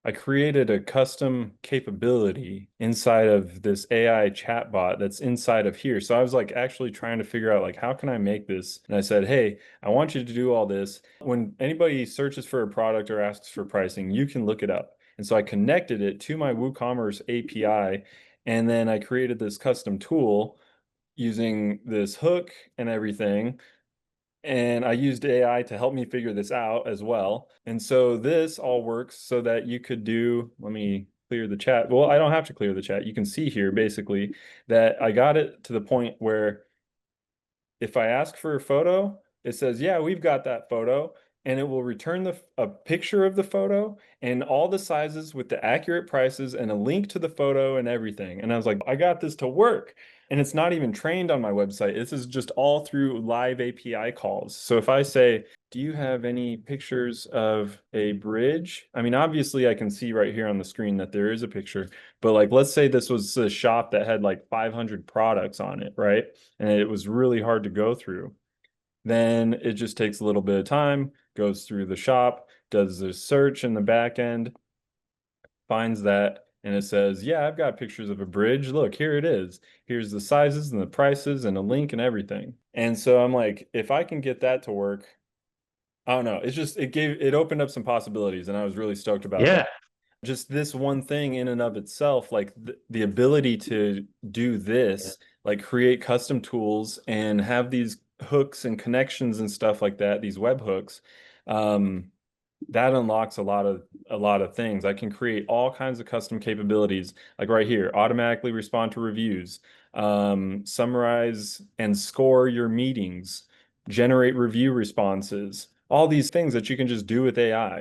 I created a custom capability inside of this AI chatbot that's inside of here. So I was like actually trying to figure out like how can I make this? And I said, "Hey, I want you to do all this. When anybody searches for a product or asks for pricing, you can look it up." And so I connected it to my WooCommerce API, and then I created this custom tool using this hook and everything. And I used AI to help me figure this out as well. And so this all works so that you could do, let me clear the chat. Well, I don't have to clear the chat. You can see here basically that I got it to the point where if I ask for a photo, it says, yeah, we've got that photo. And it will return a picture of the photo and all the sizes with the accurate prices and a link to the photo and everything. And I was like, I got this to work. And it's not even trained on my website. This is just all through live API calls. So if I say, do you have any pictures of a bridge? I mean, obviously I can see right here on the screen that there is a picture, but like, let's say this was a shop that had like 500 products on it, right? And it was really hard to go through. Then it just takes a little bit of time, goes through the shop, does the search in the back end, finds that, and it says, yeah, I've got pictures of a bridge. Look, here it is. Here's the sizes and the prices and a link and everything. And so I'm like, if I can get that to work, I don't know. It's just it opened up some possibilities, and I was really stoked about that. Yeah. Just this one thing in and of itself, like the ability to do this, like create custom tools and have these hooks and connections and stuff like that, these web hooks, um, that unlocks a lot of things. I can create all kinds of custom capabilities, like right here, automatically respond to reviews, summarize and score your meetings, generate review responses, all these things that you can just do with AI.